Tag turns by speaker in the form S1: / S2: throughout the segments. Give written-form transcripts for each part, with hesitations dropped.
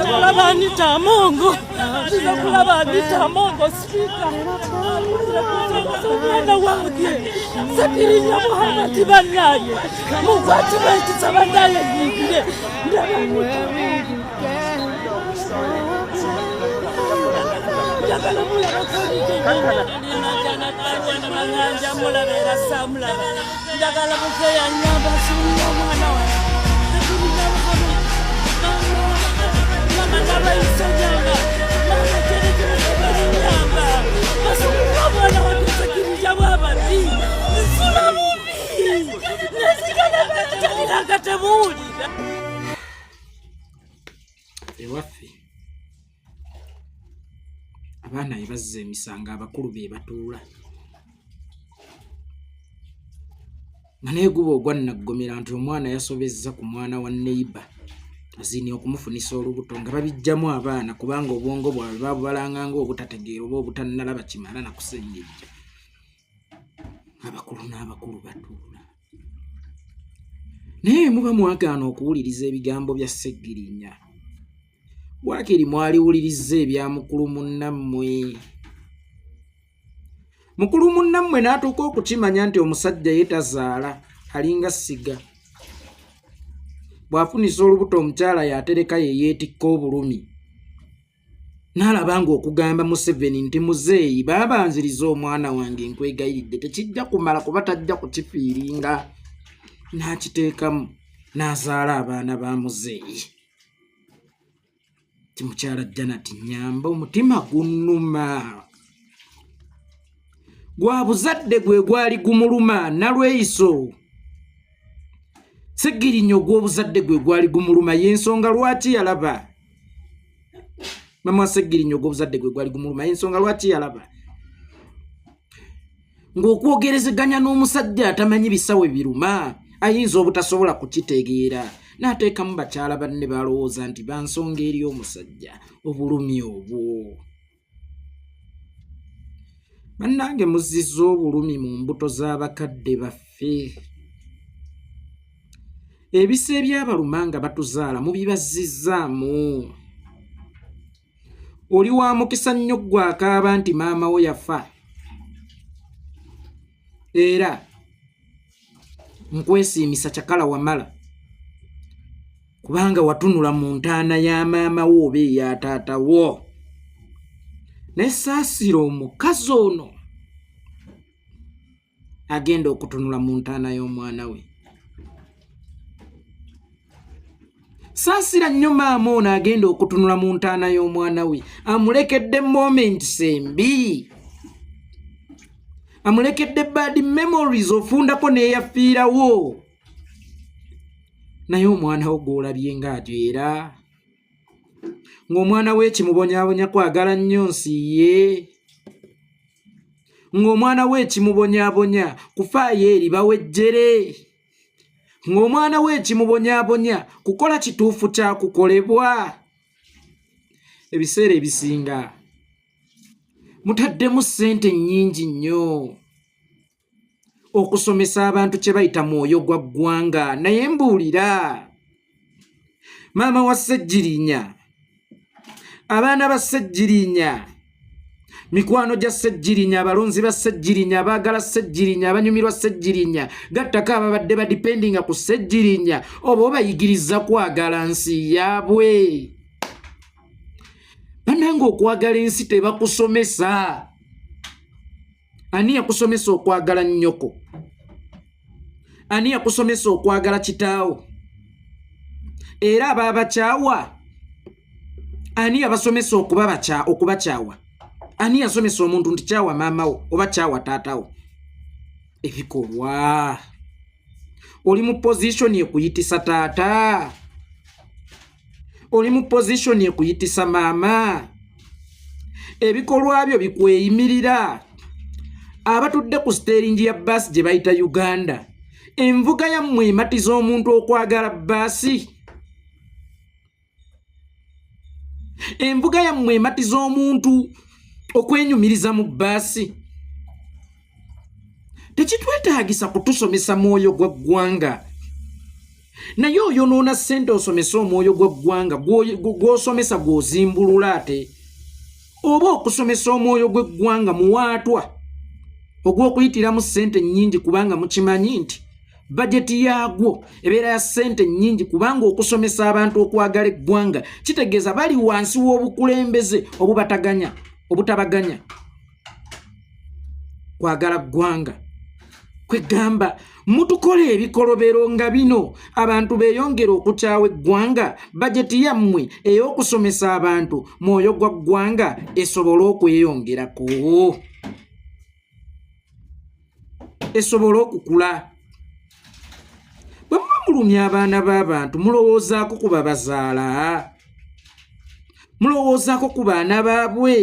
S1: Kulabani cha Mungu. Kulabani cha Mungu spika. Mwana wake. Sakirinya Muhammad banaye. Mungu atubaiti sabanaye yigire.
S2: Ewaffe abaana ebazza emisanga abakulu be batuula nga neeguba ogwannaggomera nti omwana yasobezza ku mwana wa neighbor azini okumufunisa olubuto nga babijjamu abaana kubanga obwongo bwabwe babubalanga ng'obutategeera oba obutannalaba kimala nakusengejja. Abakulu n'abakulu batuula naye muba mwagaana okuwuliriza ebigambo bya Sseggirinya. Waakiri mwaliwuliriza ebya mukulu munnammwe. Mukulu munnammwe n'atuuka okukimanya nti omusajja ye tazaala alinga ssiga. Bw'afunisa olubuto omukyala yatereka ye yeetikka obulumi. N'alaba ng'okugamba Museveni nti muzeeyi baabanziriza omwana wange nkwegayiridde tekijja kumala kuba tajja kukifiiringa. N'akiteekamu n'azaala abaana ba muzeeyi. Mukyala Janet Nyamba omutima gunnuma. Gwa buzadde gwe gwali gumuluma Nalweyiso. Sseggirinya ogw'obuzadde gwe gwali gumuluma y'ensonga lwaki yalaba. Mama Sseggirinya ogw'obuzadde gwe gwali gumuluma y'ensonga lwaki yalaba. Ng'okwogerezeganya n'omusajja atamanyi bisawe biruma ayinza obutasobola kukitegeera. N'ateekamu bakyala banne balowooza nti bansonga eri omusajja obulumi obwo. Bannange muzizza obulumi mu mbuto z'abakadde baffe. Ebisa ebyabaluma nga batuzaala mubibazizzaamu. Oli wa mukisa nnyo ggwe akaaba nti maama wo yafa. Era nkwesiimisa Kyakala Wamala kubanga watunula mu ntaana ya maama wo oba eya taata wo. Nesaasira omukazi ono agenda okutunula mu ntaana y'omwana we. Saasira nnyo maama ono agenda okutunula mu ntaana y'omwana we. Amulekedde moments embi. Amulekedde bad memories ofundako neyafiirawo. Naye omwana wo gw'olabye ng'ajeera. Ng'omwana we kimubonyaabonya kwagala nnyo nsi ye. Ng'omwana we kimubonyaabonya kufaayo eri bawejjere. Ng'omwana we kimubonyaabonya kukola kituufu kya kukolebwa. Ebiseera ebisinga mutaddemu ssente nnyingi nnyo okusomesa abantu kye bayita mwoyo gwa ggwanga. Naye mbuulira maama wa Sseggirinya, abaana ba Sseggirinya, mikwano gya Sseggirinya, abalonzi ba Sseggirinya, abaagala Sseggirinya, abanyumirwa Sseggirinya, gattako ababadde badipendinga ku Sseggirinya oba obayigiriza kwagala nsi yaabwe. Bannange okwagala ensi tebakusomesa. Ani yakusomesa okwagala nnyoko? Ani yakusomesa okwagala kitaawo? Era abaabakyawa ani yabasomesa okubakyawa? Ani yasomesa omuntu nti kyawa maamawo oba kyawa taatawo? Ebikolwa. Oli mu position ekuyitisa taata. Oli mu position ekuyitisa maama. Ebikolwa byo bikweyimirira. Abatudde ku steeringi ya bbaasi gye bayita Uganda, envuga yammwe ematiza omuntu okwagala bbaasi. Envuga yammwe ematiza omuntu okwenyumiriza mu bbaasi. Tekitwetaagisa kutusomesa mwoyo gwa ggwanga. naye oyonoona ssente osomesa omwoyo gw'eggwanga gw'osomesa gw'ozimbulula ate oba okusomesa omwoyo gw'eggwanga muwaatwa ogw'okuyitiramu ssente nnyingi kubanga mukimanyi nti bajeti yaagwo ebeera ya ssente nnyingi kubanga okusomesa abantu okwagala eggwanga kitegeeza bali wansi w'obukulembeze obutabaganya kwagala ggwanga kwegamba mutukole ebikolobero nga bino abantu beeyongera okukyawa eggwanga bajeti yammwe ey'okusomesa abantu mwoyo gwa ggwanga esobole okweyongerako esobole okukula bwe muba mulumya abaana b'abantu mulowoozaako ku babazaala mulowoozaako ku baana baabwe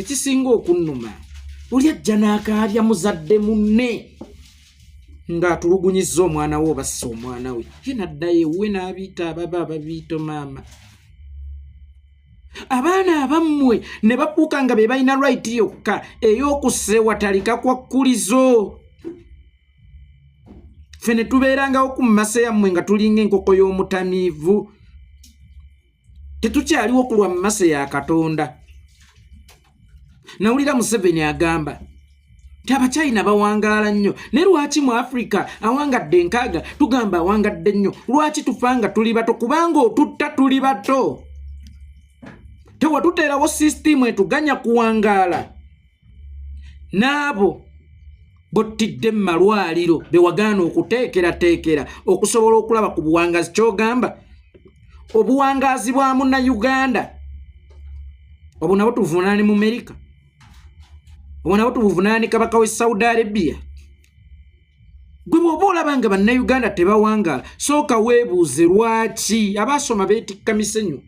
S2: ekisinga okunnuma oli ajja n'akaabya muzadde munne ng'atulugunyizza omwana we obassa omwana we ye n'addayo ewuwe n'abiita ababa ababiito maama abaana abammwe ne bakuuka nga be balina right yokka ey'okussa ewatalika kwa kkulizo ffe ne tubeerangawo ku mmase yammwe nga tulinga enkoko y'omutamiivu tetukyaliwo okulwa mu mmase ya Katonda. Nawulira Museveni agamba nti Abachina bawangaala nnyo ne lwaki mu Africa awangadde enkaaga tugamba awangadde nnyo lwaki tufanga tuli bato kubanga otutta tuli bato tewatuteerawo sisitimu etuganya kuwangaala n'abo bottidde mu malwaliro bewagaana okuteekerateekera okusobola okulaba ku buwangazi kyogamba obuwangazi bwa Munnayuganda obu nabo tuvunaani mu Amerika obu nabo tuvunaani kabaka w'e Saudi Arabia gwe bw'oba olaba nga Bannayuganda tebawangaala sooka weebuuze lwaki abaasoma beetikka misenyu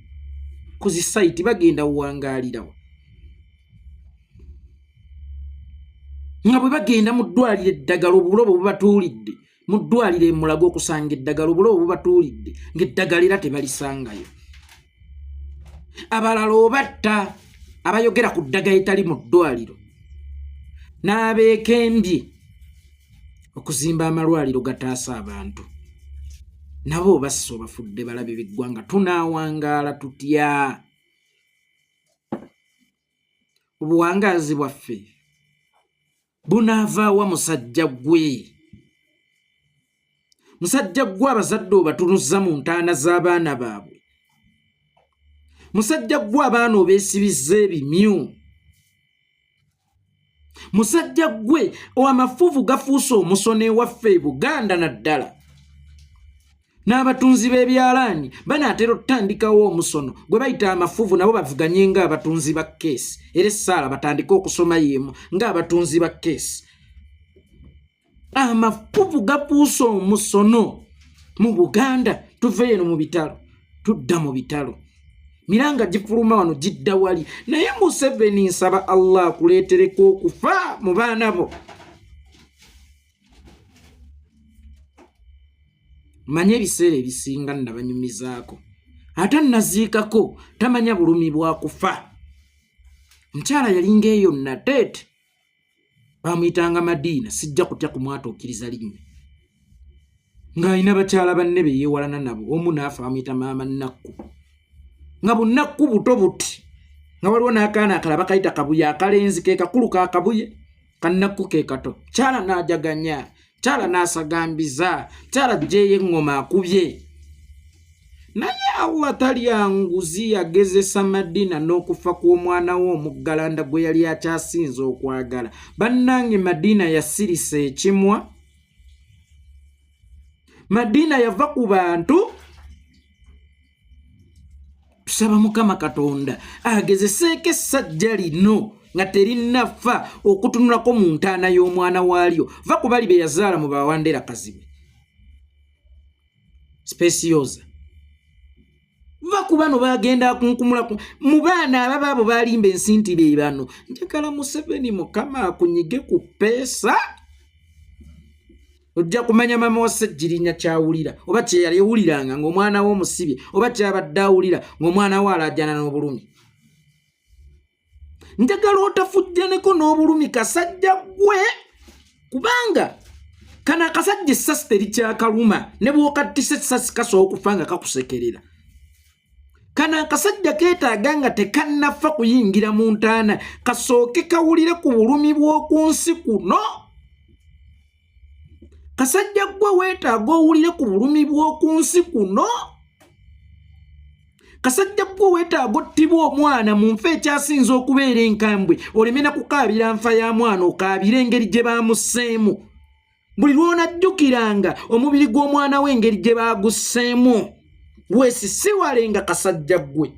S2: ku zi sayiti bagenda wangaalirawo nga bwe bagenda mu ddwaliro eddagala obulobo bubatuulidde mu ddwaliro e Mulago okusanga eddagala obulobo bubatuulidde ng'eddagala era tebalisangayo abalala obatta abayogera ku ddagala etali mu ddwaliro n'abeekembye okuzimba amalwaliro gataasa abantu nabo bassa obafudde balabe b'eggwanga tunaawangaala tutya obuwangaazi bwaffe bunaavaawa musajja gwe abazadde obatunuzza mu ntaana z'abaana baabwe musajja gwe abaana obeesibizza ebimyu musajja gwe amafuvu gafuuse omusono ewaffe e Buganda naddala n'abatunzi b'ebyalaani banaatera okutandikawo omusono gwe bayita amafuvu nabo bavuganye ng'abatunzi ba keesi era essaala batandike okusoma yeemu ng'abatunzi ba keesi amafuvu gafuuse omusono mu Buganda tuve eno mu bitalo tudda mu bitalo miranga gifuluma wano gidda wali naye Museveni nsaba Allah akuleetereko okufa mu baana bo manye ebiseera ebisinga nabanyumizaako ate naziikako tamanya bulumi bwakufa mukyala yalinga eyo Nateete bamuyitanga Madiina sijja kutya kumwatuukiriza linnya ng'alina bakyala banne be yeewalana nabo omu naafa bamuyita maama Nnakku nga bunnakku buto buti nga waliwo n'akaana akalaba kayita Kabuye akalenzi ke kakulu ka Kabuye kannakku ke kato kyala n'ajaganya kyala n'asagambiza kyala gyeyo eŋŋoma akubye naye Allah tali anguzi yagezesa Madiina n'okufa kw'omwana we omuggalanda gwe yali akyasinze okwagala bannange Madiina yasirisa ekimwa Madiina yava ku bantu tusaba Mukama Katonda agezeseeko essajja lino nga terinnafa okutunulako mu ntaana y'omwana waalyo va ku bali be yazaala mu Bawandera Kazibe Specioza va ku bano bagenda kunkumulaku mu baana ababa abo balimba ensinti be bano njagala Museveni Mukama akunyige ku peesa ojja kumanya mama wa Ssejjirinya kyawulira oba kye yali ewuliranga ng'omwana we omusibye oba kyabadde awulira ng'omwana we alajjana n'obulumi njagala otafujjaneko n'obulumi kasajja gwe kubanga kana akasajja essasi terikyakaluma ne bw'okattisa essasi kasobola okufa nga kakusekerera. Kana akasajja keetaaga nga tekannafa kuyingira mu ntaana kasooke kawulire ku bulumi bw'oku nsi kuno. Kasajja gwe weetaaga owulire ku bulumi bw'oku nsi kuno. Kasajja gwe weetaaga ottibwa omwana mu nfa ekyasinza okubeera enkambwe oleme na kukaabira nfa ya mwana okaabira engeri gye baamusseemu. Buli lw'onajjukiranga omubiri gw'omwana we engeri gye baagusseemu weesisiwalenga kasajja gwe.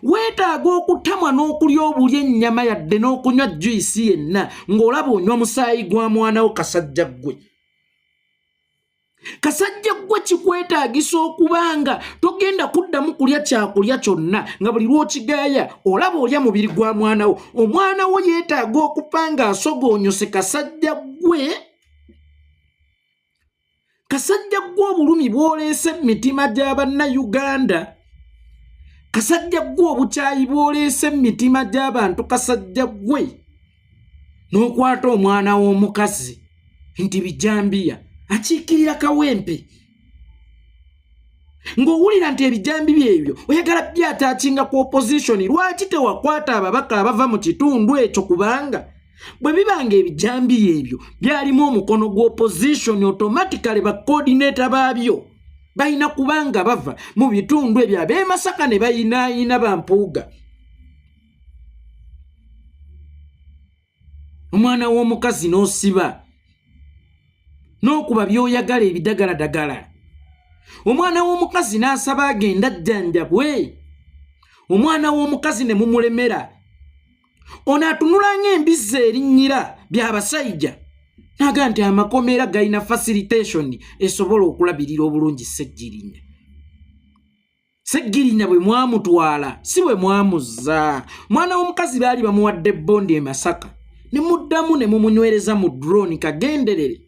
S2: Weetaaga okutamwa n'okulya obulya ennyama yadde n'okunywa juyisi yenna ng'olaba onywa musaayi gwa mwana wo kasajja gwe. Kasajja gwe kikwetaagisa okubanga togenda kuddamu kulya kyakulya kyonna nga buli lw'okigaaya olaba olya mubiri gwa mwana wo. Omwana wo yeetaaga okufa ng'asogoonyose kasajja gwe. Kasajja gwe obulumi bw'oleese emitima gy'Abannayuganda. Kasajja gwe obukyayi bw'oleese emitima gy'abantu kasajja gwe. N'okwata omwana w'omukazi nti bijambiya akiikirira kawempe. Ng'owulira nti ebijambi byebyo oyagala byataakinga ku opposition. Lwaki tewakwata ababaka abava mu kitundu ekyo? Kubanga bwe bibanga ebijambi ebyo byalimu omukono gw'opposition automatically bacoordinator baabyo balina kubanga bava mu bitundu ebyo ab'e Masaka ne bayinaayina Bampuuga. Omwana w'omukazi n'osiba n'okuba by'oyagala ebidagaladagala. Omwana w'omukazi n'asaba agenda ajjanjabwe. Omwana w'omukazi ne mumulemera. Ono atunula ng'embizzi erinnyira by'abasajja n'aga nti amakomera galina facilitation esobola okulabirira obulungi Sseggirinya. Sseggirinya bwe mwamutwala si bwe mwamuzza. Mwana w'omukazi baali bamuwadde bondi e Masaka ne muddamu ne mumunywereza mu drone kagenderere.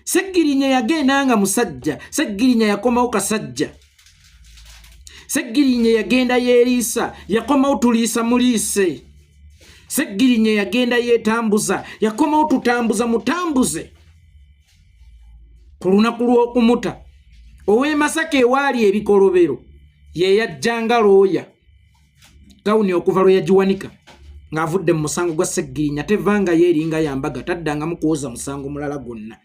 S2: Sseggirinya yagenda nga musajja. Sseggirinya yakomawo kasajja. Sseggirinya yagenda yeeriisa yakomawo tuliisa muliise. Sseggirinya yagenda yeetambuza yakomawo tutambuza mutambuze. Ku lunaku lw'okumuta ow'e Masaka ewaali ebikolobero ye yajjanga looya gawuni okuva lwe yagiwanika ng'avudde mu musango gwa Sseggirinya tevanga yeeringa yambaga taddangamu kuwoza musango mulala gwonna.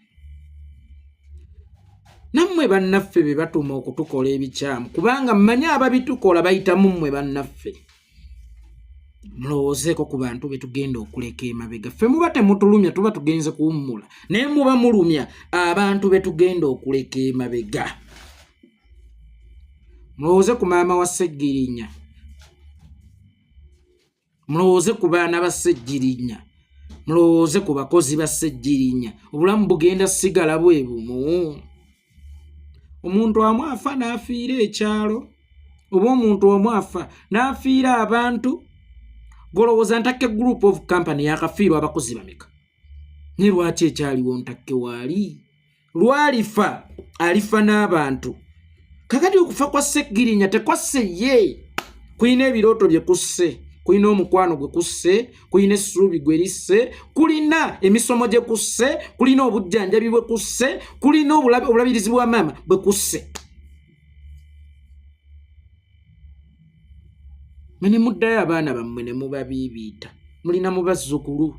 S2: Nammwe bannaffe be batuma okutukola ebikyamu kubanga mmanyi ababitukola bayitamu mmwe bannaffe. Mulowoozeeko ku bantu be tugenda okuleka emabega. Ffe muba temutulumya tuba tugenze kuwummula naye muba mulumya abantu be tugenda okuleka emabega. Mulowooze ku maama wa Sseggirinya. Mulowooze ku baana ba Sseggirinya. Mulowooze ku bakozi ba Sseggirinya. Obulamu bugenda sigala bwe bumu. Omuntu amwafa n'afiira ekyalo oba omuntu omwafa n'afiira abantu golowooza ntakke group of company yakafiirwa abakozi bameka. Ne lwaki ekyaliwo ntakke waali? Lwalifa alifa n'abantu. Kakati okufa kwa Sseggirinya tekwasse ye. Kulina ebirooto bye kusse, kulina omukwano gwe kusse, kulina essuubi gwe lisse, kulina emisomo gye kusse, kulina obujjanjabi bwe kusse, kulina obulabirizi bwa maama bwe kusse. Mene muddayo abaana bammwe ne mubabiibiita. Mulina mu bazzukulu.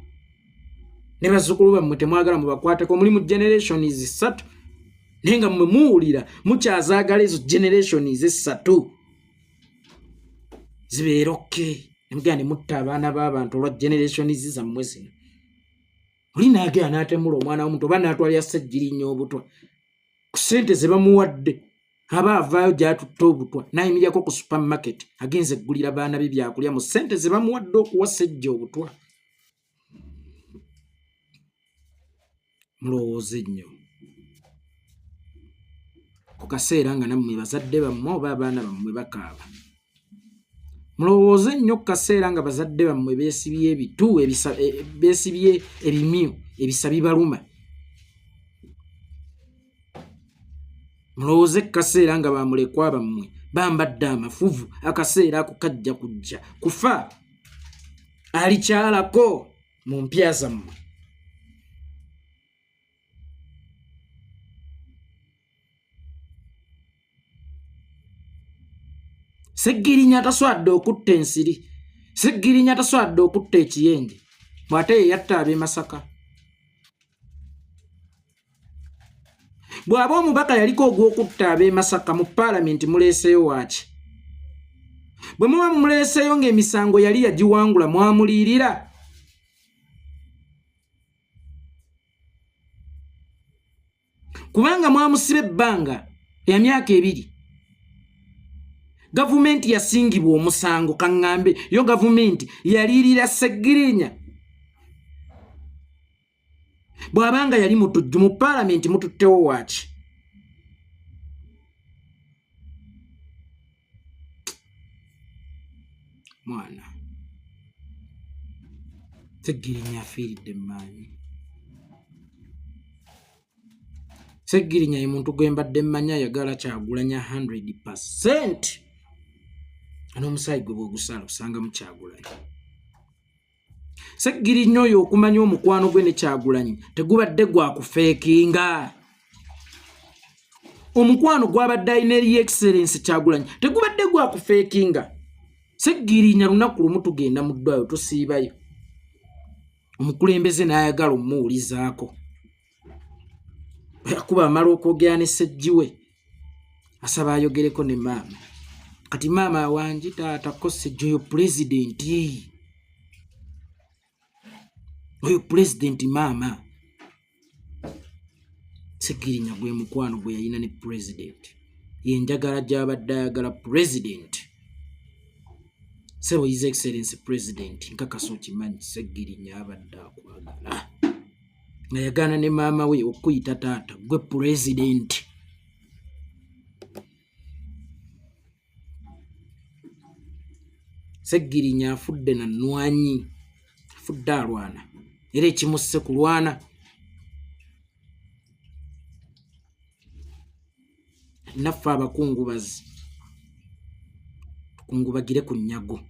S2: Ne bazzukulu bammwe temwagala mubakwateko. Muli mu generations 3 naye nga mmwe muwulira mukyazaagala ezo generations 3 zibeera okke. Nemugenda ne mutta abaana b'abantu olwa generations zammwe zino. Oli naagera n'atemula omwana w'omuntu oba n'atwalira Sseggirinya obutwa ku ssente ze bamuwadde. Aba avaayo gy'atutte obutwa n'ayimiryako ku supermarket agenze eggulira baana be byakulya mu ssente ze bamuwadde okuwa Ssejja obutwa. Mulowooze nnyo ku kaseera nga nammwe bazadde bammwe oba abaana bammwe bakaaba. Mulowooze nnyo ku kaseera nga bazadde bammwe beesibye ebitu beesibye ebimyu ebisa bibaluma. Mulowooze ku kaseera nga bamulekwa bammwe bambadde amafuvu akaseera ako kajja kujja kufa alikyalako mu mpya zammwe. Seggirinya taswadde okutta ensiri, Seggirinya taswadde okutta ekiyenge, bw'ate ye yatta ab'e Masaka. Bw'aba omubaka yaliko ogw'okutta ab'e Masaka mu paalamenti muleeseyo waaki? Bwe muba mumuleeseyo ng'emisango yali yagiwangula mwamuliirira? Kubanga mwamusiba ebbanga ya myaka 2. Gavumenti yasingibwa omusango kaŋŋambe yo gavumenti yaliirira Seggirinya. Bw'abanga yali mutujju mu paalamenti mututtewo waaki? Mwana Seggirinya afiiridde mmaanyi. Seggirinya ye muntu gwe mbadde mmanya ayagala Kyagulanyi 100%. N'omusaayi gwe bw'ogusala osanga mu Kyagulanyi. Seggirinya oyo okumanya omukwano gwe ne Kyagulanyi tegubadde gwa kufeekinga. Omukwano gwabadde alina eri Excellence Kyagulanyi tegubadde gwa kufeekinga. Seggirinya lunaku lumu tugenda mu ddwaliro tusiibayo, omukulembeze n'ayagala omuwulizaako. Yakuba amala okwogera ne Ssejjiwe asaba ayogereko ne maama. Kati maama wangi taata ko Ssejjiwe oyo pulezidenti. Oyo pulezidenti maama. Seggirinya gwe mukwano gwe yalina ne pulezidenti. Ye njagala gy'abadde ayagala pulezidenti. Sebo His Excellency President nkakasa okimanyi Seggirinya abadde akwagala. Nayagana ne maama we okuyita taata gwe pulezidenti. Seggirinya afudde na nnwanyi, afudde alwana era ekimusse kulwana. Naffe abakungubazi tukungubagire ku nnyago.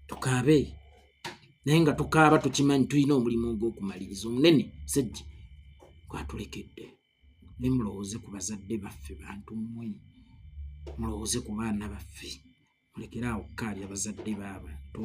S2: Tukaabe naye nga tukaaba tukimanyi tulina omulimu ogw'okumaliriza omunene Ssejje gwatulekedde. Ne mulowooze ku bazadde baffe bantu mmwe, mulowooze ku baana baffe, mulekere awo kukaabya bazadde b'abantu.